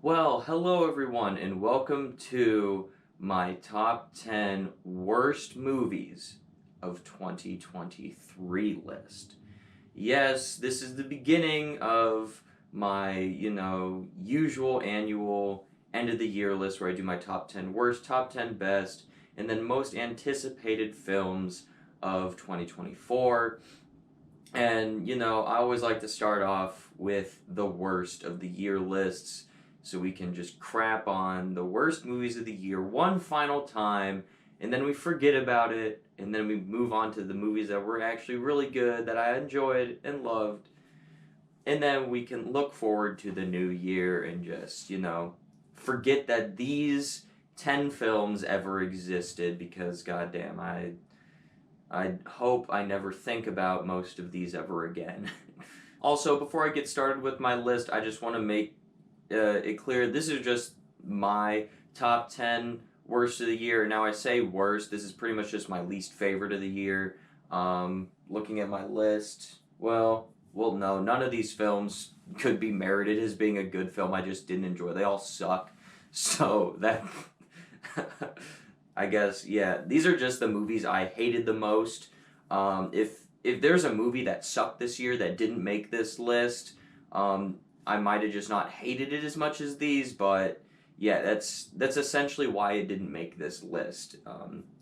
Well, hello everyone, and welcome to my top 10 worst movies of 2023 list. Yes, this is the beginning of my, usual annual end of the year list where I do my top 10 worst, top 10 best, and then most anticipated films of 2024. And, I always like to start off with the worst of the year lists so we can just crap on the worst movies of the year one final time, and then we forget about it, and then we move on to the movies that were actually really good, that I enjoyed and loved, and then we can look forward to the new year and just, forget that these 10 films ever existed because, goddamn, I hope I never think about most of these ever again. Also, before I get started with my list, I just want to make it clear this is just my top 10 worst of the year. Now, I say worst, this is pretty much just my least favorite of the year. Looking at my list, well, no, none of these films could be merited as being a good film. I just didn't enjoy. They all suck. So that I guess, yeah, these are just the movies I hated the most. If there's a movie that sucked this year that didn't make this list, I might have just not hated it as much as these. But yeah, that's essentially why it didn't make this list.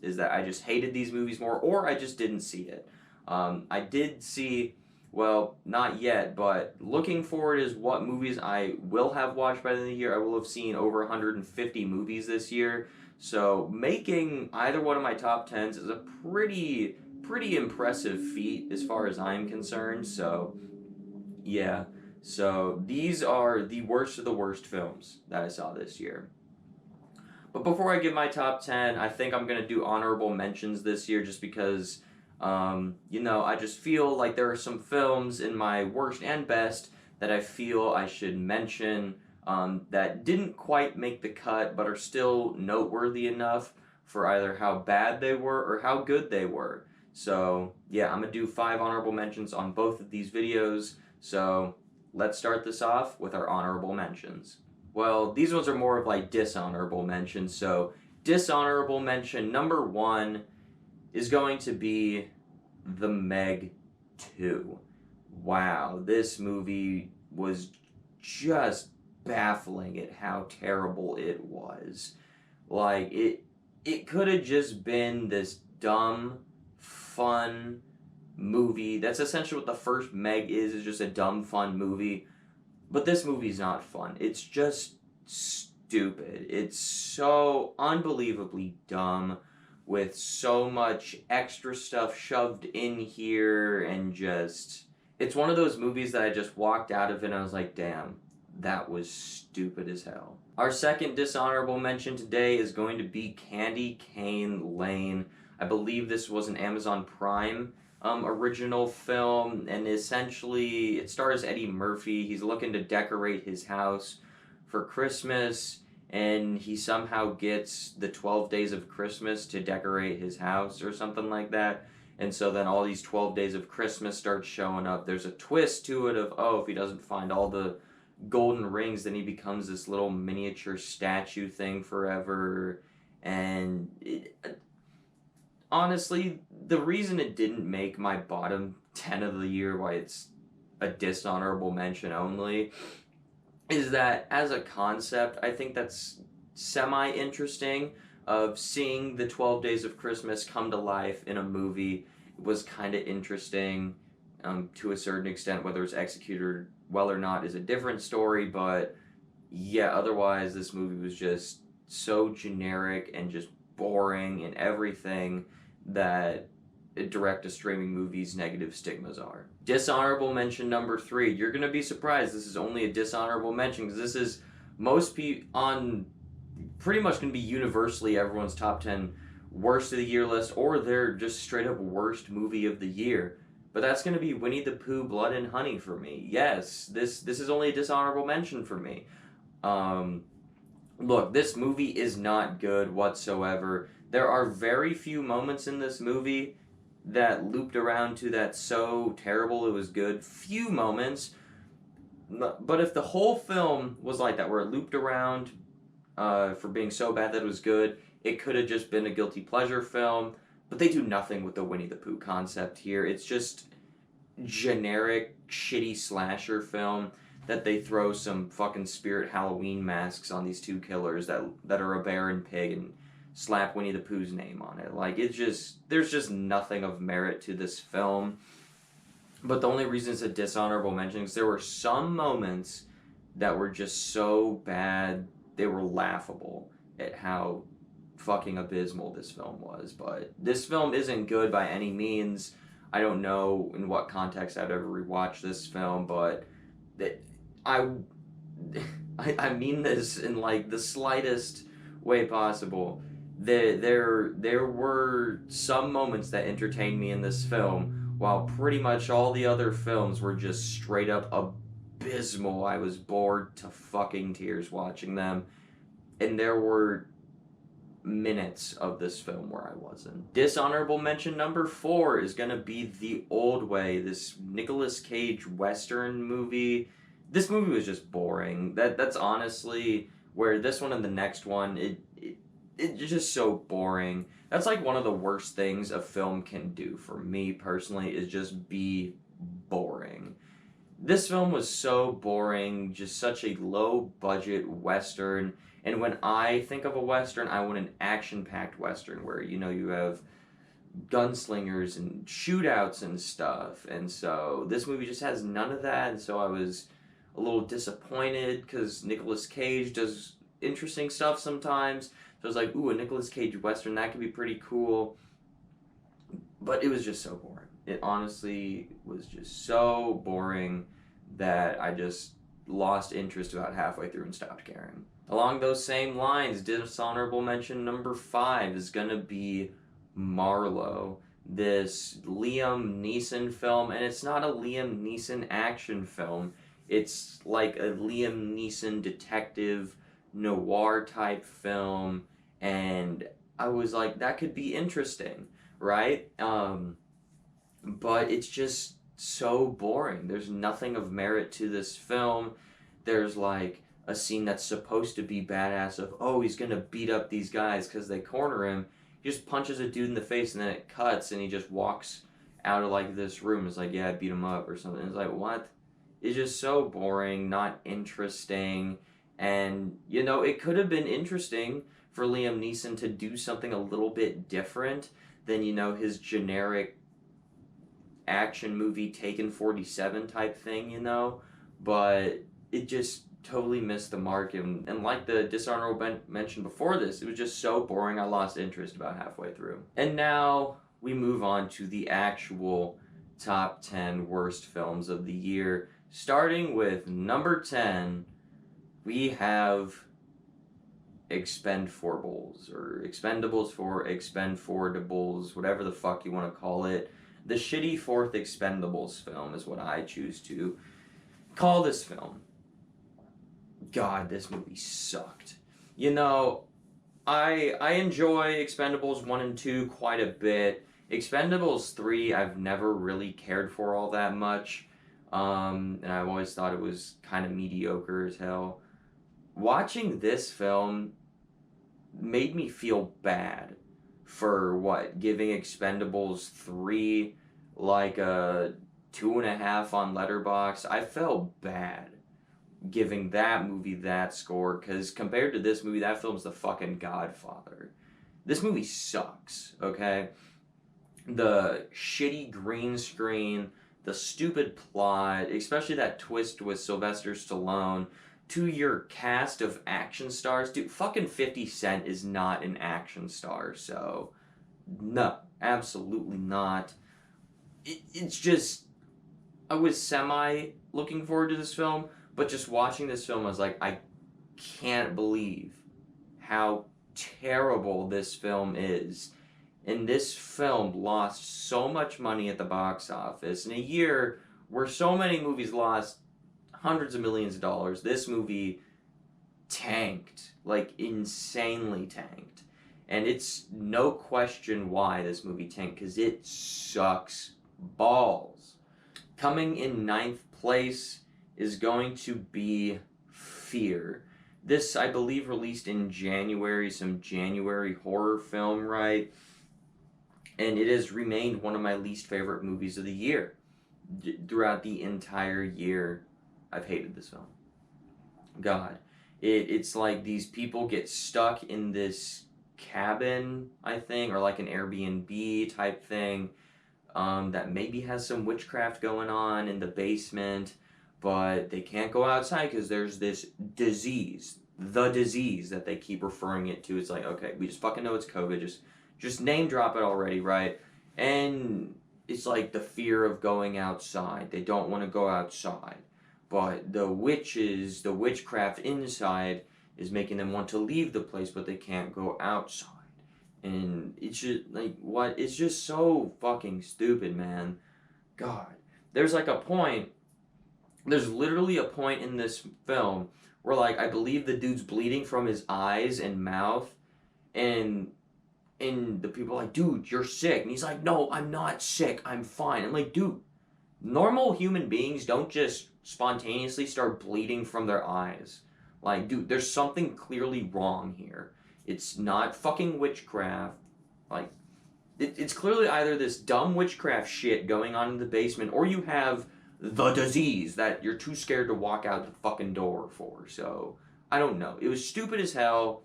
Is that I just hated these movies more, or I just didn't see it. I did see. Well, not yet, but looking forward is what movies I will have watched by the end of the year. I will have seen over 150 movies this year. So making either one of my top tens is a pretty impressive feat as far as I'm concerned. So yeah. So these are the worst of the worst films that I saw this year. But before I give my top 10, I think I'm going to do honorable mentions this year just because, I just feel like there are some films in my worst and best that I feel I should mention that didn't quite make the cut but are still noteworthy enough for either how bad they were or how good they were. So, yeah, I'm going to do 5 honorable mentions on both of these videos. So, let's start this off with our honorable mentions. Well, these ones are more of like dishonorable mentions. So, dishonorable mention number 1 is going to be The Meg 2. Wow, this movie was just baffling at how terrible it was. Like it could have just been this dumb, fun movie. That's essentially what the first Meg is just a dumb, fun movie. But this movie's not fun. It's just stupid. It's so unbelievably dumb with so much extra stuff shoved in here and just it's one of those movies that I just walked out of and I was like, damn, that was stupid as hell. Our second dishonorable mention today is going to be Candy Cane Lane. I believe this was an Amazon Prime original film, and essentially it stars Eddie Murphy. He's looking to decorate his house for Christmas, and he somehow gets the 12 days of Christmas to decorate his house or something like that. And so then all these 12 days of Christmas start showing up. There's a twist to it of, oh, if he doesn't find all the golden rings, then he becomes this little miniature statue thing forever. And honestly, the reason it didn't make my bottom 10 of the year, why it's a dishonorable mention only, is that as a concept, I think that's semi-interesting of seeing the 12 Days of Christmas come to life in a movie was kind of interesting to a certain extent. Whether it's executed well or not is a different story, but yeah, otherwise this movie was just so generic and just boring and everything that direct-to-streaming movies' negative stigmas are. Dishonorable mention number 3. You're going to be surprised this is only a dishonorable mention because this is most people on pretty much going to be universally everyone's top 10 worst of the year list, or they're just straight up worst movie of the year. But that's going to be Winnie the Pooh, Blood and Honey for me. Yes, this is only a dishonorable mention for me. Look, this movie is not good whatsoever. There are very few moments in this movie that looped around to that so terrible it was good. Few moments. But if the whole film was like that, where it looped around for being so bad that it was good, it could have just been a guilty pleasure film. But they do nothing with the Winnie the Pooh concept here. It's just generic, shitty slasher film that they throw some fucking spirit Halloween masks on these two killers that are a bear and pig and slap Winnie the Pooh's name on it. Like, there's just nothing of merit to this film. But the only reason it's a dishonorable mention is there were some moments that were just so bad they were laughable at how fucking abysmal this film was. But this film isn't good by any means. I don't know in what context I'd ever rewatch this film, but I I mean this in like the slightest way possible. There were some moments that entertained me in this film, while pretty much all the other films were just straight up abysmal. I was bored to fucking tears watching them, and there were minutes of this film where I wasn't. Dishonorable mention number 4 is gonna be The Old Way, this Nicolas Cage Western movie. This movie was just boring. That's honestly where this one and the next one, it's just so boring. That's like one of the worst things a film can do for me personally, is just be boring. This film was so boring, just such a low budget Western. And when I think of a Western, I want an action-packed Western where, you have gunslingers and shootouts and stuff. And so this movie just has none of that. And so I was a little disappointed because Nicolas Cage does interesting stuff sometimes. So I was like, ooh, a Nicolas Cage Western, that could be pretty cool. But it was just so boring. It honestly was just so boring that I just lost interest about halfway through and stopped caring. Along those same lines, dishonorable mention number 5 is gonna be Marlo, this Liam Neeson film, and it's not a Liam Neeson action film. It's like a Liam Neeson detective noir type film, and I was like, that could be interesting, right? But it's just so boring. There's nothing of merit to this film. There's like a scene that's supposed to be badass of, oh, he's gonna beat up these guys because they corner him. He just punches a dude in the face and then it cuts and he just walks out of like this room. It's like, yeah, I beat him up or something. It's like, what? It's just so boring, not interesting. And, it could have been interesting for Liam Neeson to do something a little bit different than, his generic action movie Taken 47 type thing, But it just totally missed the mark. And like the dishonorable mention before this, it was just so boring I lost interest about halfway through. And now we move on to the actual top 10 worst films of the year. Starting with number 10, we have Expendables, or Expendables for Expendables, whatever the fuck you want to call it. The shitty fourth Expendables film is what I choose to call this film. God, this movie sucked. I enjoy Expendables 1 and 2 quite a bit. Expendables 3 I've never really cared for all that much. And I've always thought it was kind of mediocre as hell. Watching this film made me feel bad for giving Expendables 3 like a 2.5 on Letterboxd. I felt bad giving that movie that score, because compared to this movie, that film's the fucking Godfather. This movie sucks, okay? The shitty green screen, the stupid plot, especially that twist with Sylvester Stallone, to your cast of action stars. Dude, fucking 50 Cent is not an action star, so no, absolutely not. It's just, I was semi looking forward to this film, but just watching this film, I was like, I can't believe how terrible this film is. And this film lost so much money at the box office. In a year where so many movies lost hundreds of millions of dollars, this movie tanked, like insanely tanked. And it's no question why this movie tanked, because it sucks balls. Coming in 9th place is going to be Fear. This, I believe, released in January, some January horror film, right? And it has remained one of my least favorite movies of the year. Throughout the entire year, I've hated this film. God. It's like these people get stuck in this cabin, I think, or like an Airbnb type thing, that maybe has some witchcraft going on in the basement, but they can't go outside because there's this disease, the disease that they keep referring it to. It's like, okay, we just fucking know it's COVID. Just name drop it already, right? And it's like the fear of going outside. They don't want to go outside. But the witches, the witchcraft inside is making them want to leave the place, but they can't go outside. And it's just like, what? It's just so fucking stupid, man. God. There's like a point, there's literally a point in this film where, like, I believe the dude's bleeding from his eyes and mouth, and the people are like, dude, you're sick. And he's like, no, I'm not sick. I'm fine. I'm like, dude, normal human beings don't just spontaneously start bleeding from their eyes. Like, dude, there's something clearly wrong here. It's not fucking witchcraft. Like, it's clearly either this dumb witchcraft shit going on in the basement, or you have the disease that you're too scared to walk out the fucking door for. So, I don't know. It was stupid as hell.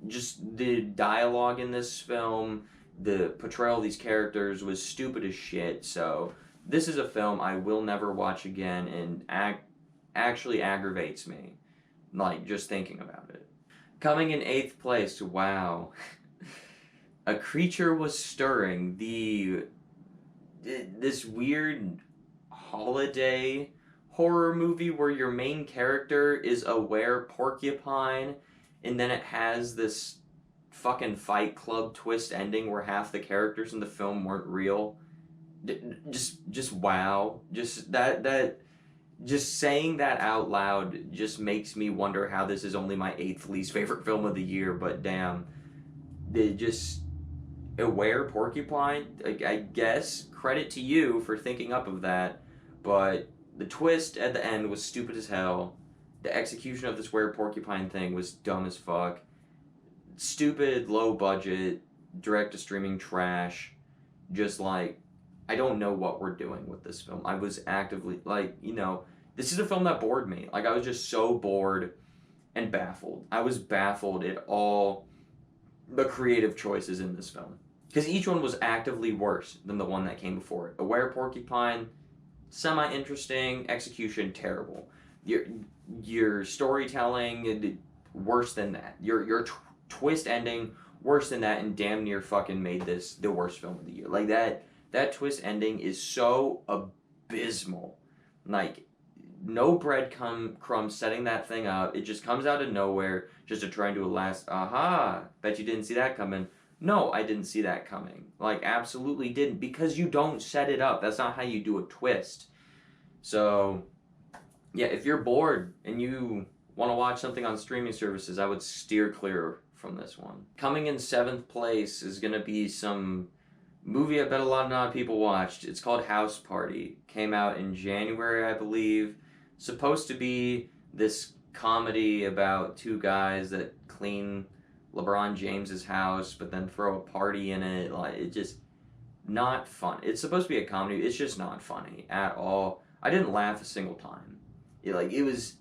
Just the dialogue in this film, the portrayal of these characters was stupid as shit. So this is a film I will never watch again, and actually aggravates me, like, just thinking about it. Coming in 8th place, wow. A Creature Was Stirring, this weird holiday horror movie where your main character is a were-porcupine, and then it has this fucking Fight Club twist ending where half the characters in the film weren't real. Just wow. Just saying that out loud just makes me wonder how this is only my 8th least favorite film of the year, but damn. Aware Porcupine, I guess, credit to you for thinking up of that, but the twist at the end was stupid as hell. The execution of this Were Porcupine thing was dumb as fuck. Stupid, low budget, direct to streaming trash. Just like, I don't know what we're doing with this film. I was actively, like, this is a film that bored me. Like, I was just so bored and baffled. I was baffled at all the creative choices in this film. Because each one was actively worse than the one that came before it. Aware Porcupine, semi-interesting, execution terrible. Your storytelling, worse than that. Your twist ending, worse than that, and damn near fucking made this the worst film of the year. Like, that twist ending is so abysmal. Like, no breadcrumbs setting that thing up. It just comes out of nowhere just to try and do a last, aha, bet you didn't see that coming. No, I didn't see that coming. Like, absolutely didn't, because you don't set it up. That's not how you do a twist. So, yeah, if you're bored and you want to watch something on streaming services, I would steer clear from this one. Coming in 7th place is going to be some movie I bet a lot of people watched. It's called House Party. Came out in January, I believe. Supposed to be this comedy about two guys that clean LeBron James's house, but then throw a party in it. Like, it just not fun. It's supposed to be a comedy. It's just not funny at all. I didn't laugh a single time. It was,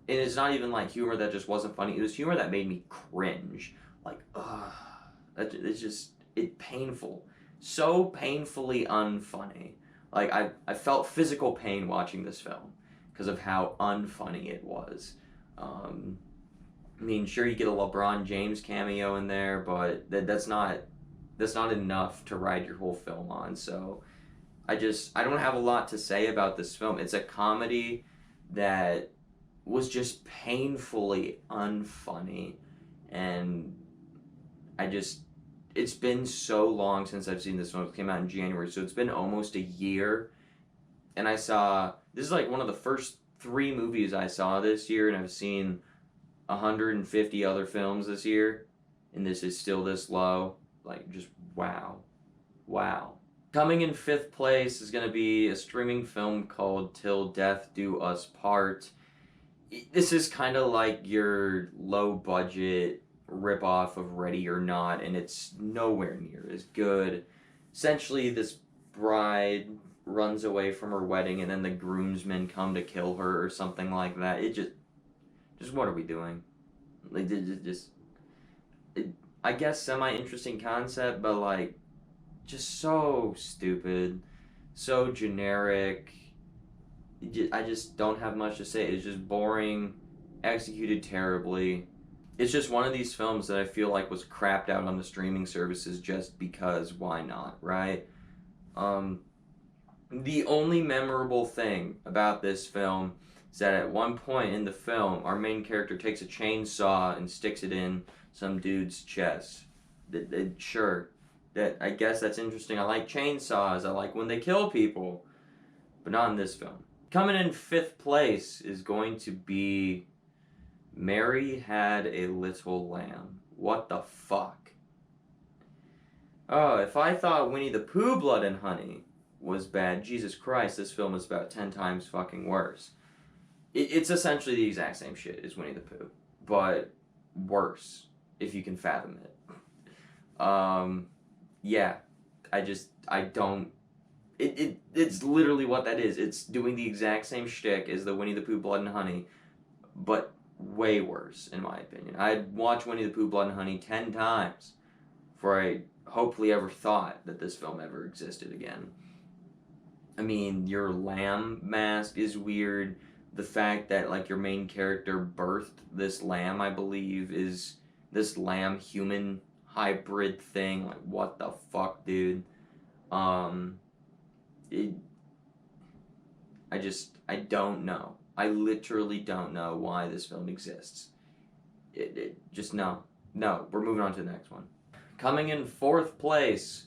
and it's not even like humor that just wasn't funny. It was humor that made me cringe. Like, it's painful. So painfully unfunny. Like, I felt physical pain watching this film because of how unfunny it was. I mean, sure, you get a LeBron James cameo in there, but that's not enough to ride your whole film on. So I don't have a lot to say about this film. It's a comedy that was just painfully unfunny, and it's been so long since I've seen this film. It came out in January, so it's been almost a year, and this is like one of the first 3 movies I saw this year, and I've seen 150 other films this year, and this is still this low. Like, just wow. Coming in 5th place is going to be a streaming film called Till Death Do Us Part. This is kind of like your low budget ripoff of Ready or Not, and it's nowhere near as good. Essentially, this bride runs away from her wedding, and then the groomsmen come to kill her or something like that. It just what are we doing? Like, I guess semi-interesting concept, but like, just so stupid, so generic. I just don't have much to say. It's just boring, executed terribly. It's just one of these films that I feel like was crapped out on the streaming services just because why not, right? The only memorable thing about this film is that at one point in the film, our main character takes a chainsaw and sticks it in some dude's chest. Sure, I guess that's interesting. I like chainsaws. I like when they kill people, but not in this film. Coming in 5th place is going to be Mary Had a Little Lamb. What the fuck? Oh, if I thought Winnie the Pooh Blood and Honey was bad, Jesus Christ, this film is about 10 times fucking worse. It's essentially the exact same shit as Winnie the Pooh, but worse, if you can fathom it. Yeah, I don't. It's literally what that is. It's doing the exact same shtick as the Winnie the Pooh Blood and Honey, but way worse, in my opinion. I'd watch Winnie the Pooh Blood and Honey 10 times before I hopefully ever thought that this film ever existed again. I mean, your lamb mask is weird. The fact that, like, your main character birthed this lamb, I believe, is this lamb-human hybrid thing. Like, what the fuck, dude? I don't know. I literally don't know why this film exists. Just no. No, we're moving on to the next one. Coming in 4th place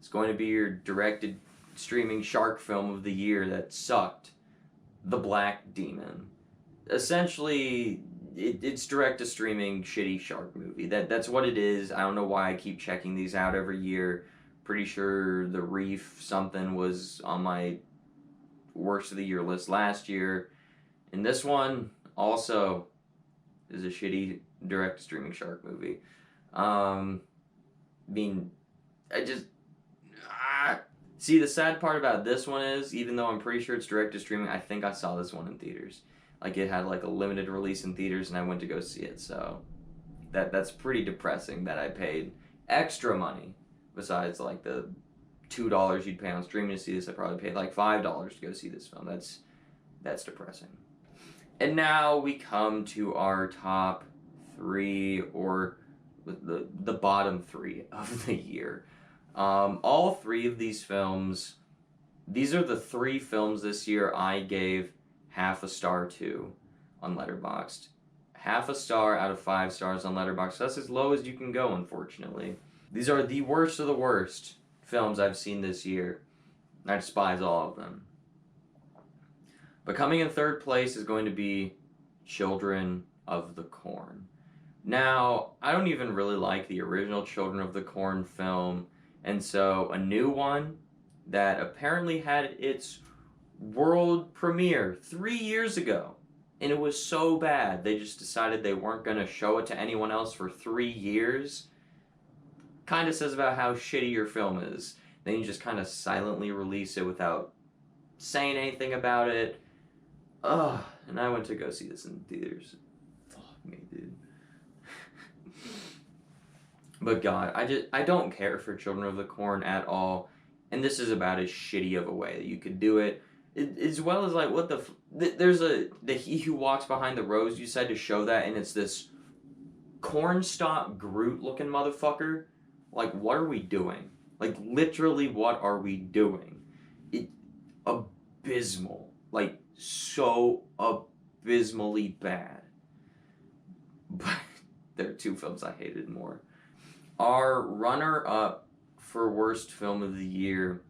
is going to be your directed streaming shark film of the year that sucked. The Black Demon. Essentially, it's direct-to-streaming shitty shark movie. That's what it is. I don't know why I keep checking these out every year. Pretty sure The Reef something was on my worst of the year list last year. And this one also is a shitty direct-to-streaming shark movie. I mean, See, the sad part about this one is, even though I'm pretty sure it's direct-to-streaming, I think I saw this one in theaters. Like, it had, like, a limited release in theaters, and I went to go see it, so that's pretty depressing that I paid extra money, besides, like, the $2 you'd pay on streaming to see this. I probably paid, like, $5 to go see this film. That's depressing. And now we come to our top 3, or the bottom 3 of the year. All 3 of these films, these are the 3 films this year I gave half a star to on Letterboxd. Half a star out of 5 stars on Letterboxd. That's as low as you can go, unfortunately. These are the worst of the worst films I've seen this year. I despise all of them. But coming in 3rd place is going to be Children of the Corn. Now, I don't even really like the original Children of the Corn film, and so a new one that apparently had its world premiere 3 years ago, and it was so bad they just decided they weren't going to show it to anyone else for 3 years, kind of says about how shitty your film is. Then you just kind of silently release it without saying anything about it. Ugh, and I went to go see this in theaters. Fuck me, dude. But God, I don't care for Children of the Corn at all, and this is about as shitty of a way that you could do it. As well as, like, what there's the He Who Walks Behind the Rose, you said to show that, and it's this cornstalk Groot looking motherfucker. Like, what are we doing? Like, literally, what are we doing? Abysmal. Like, so abysmally bad. But there are 2 films I hated more. Our runner-up for worst film of the year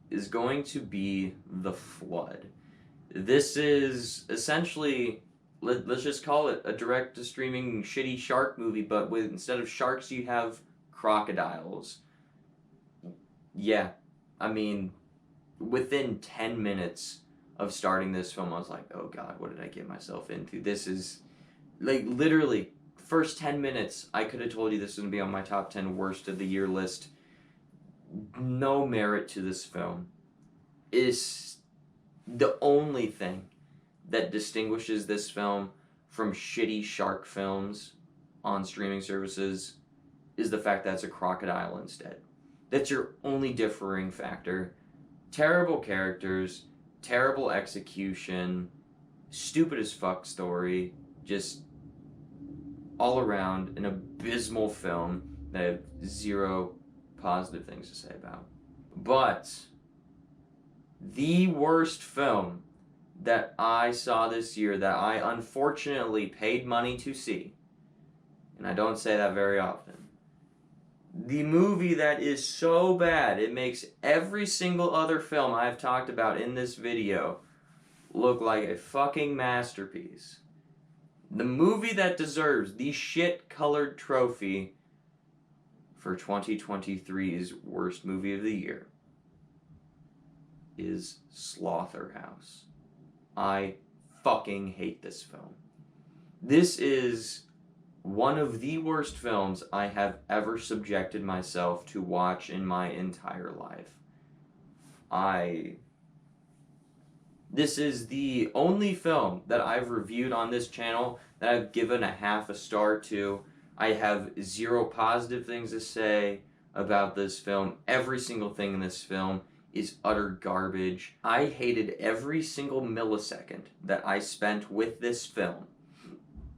is going to be The Flood. This is essentially, let's just call it a direct-to-streaming shitty shark movie, but instead of sharks you have crocodiles. yeah, I mean, within 10 minutes of starting this film, I was like, oh god, what did I get myself into? This is, like, literally, first 10 minutes, I could have told you this was going to be on my top 10 worst of the year list. No merit to this film. Is the only thing that distinguishes this film from shitty shark films on streaming services is the fact that it's a crocodile instead. That's your only differing factor. Terrible characters, terrible execution, stupid as fuck story, just all around an abysmal film that I have zero positive things to say about. But the worst film that I saw this year that I unfortunately paid money to see, and I don't say that very often, the movie that is so bad it makes every single other film I've talked about in this video look like a fucking masterpiece. The movie that deserves the shit-colored trophy for 2023's worst movie of the year is Sloth House. I fucking hate this film. This is one of the worst films I have ever subjected myself to watch in my entire life. This is the only film that I've reviewed on this channel that I've given a half a star to. I have zero positive things to say about this film. Every single thing in this film is utter garbage. I hated every single millisecond that I spent with this film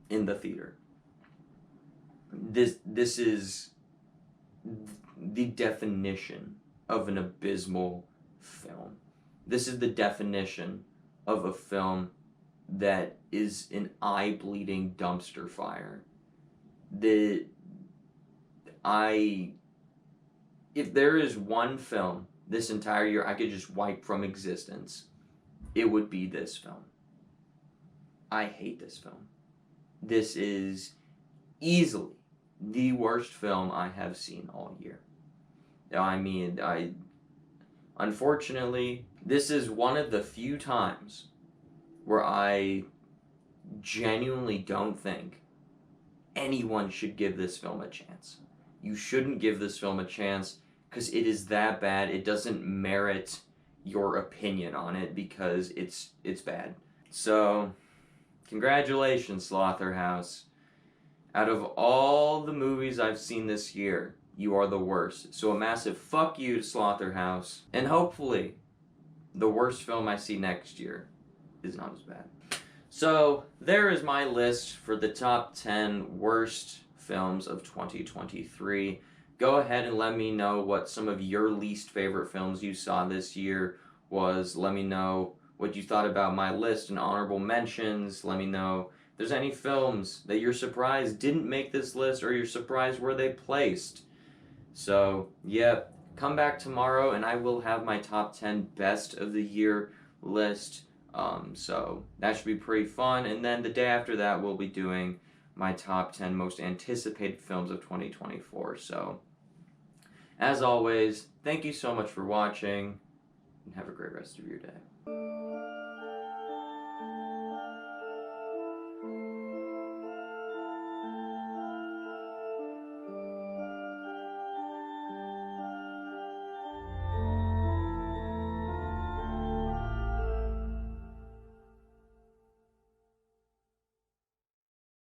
in the theater. This is the definition of an abysmal film. This is the definition of a film that is an eye-bleeding dumpster fire. If there is one film this entire year I could just wipe from existence, it would be this film. I hate this film. This is easily the worst film I have seen all year. Unfortunately, this is one of the few times where I genuinely don't think anyone should give this film a chance. You shouldn't give this film a chance because it is that bad. It doesn't merit your opinion on it because it's bad. So, congratulations, Sloth House. Out of all the movies I've seen this year, you are the worst. So a massive fuck you to Sloth House. And hopefully, the worst film I see next year is not as bad. So, there is my list for the top 10 worst films of 2023. Go ahead and let me know what some of your least favorite films you saw this year was. Let me know what you thought about my list and honorable mentions. Let me know if there's any films that you're surprised didn't make this list or you're surprised where they placed. So, yeah, come back tomorrow and I will have my top 10 best of the year list. So that should be pretty fun. And then the day after that, we'll be doing my top 10 most anticipated films of 2024. So, as always, thank you so much for watching and have a great rest of your day.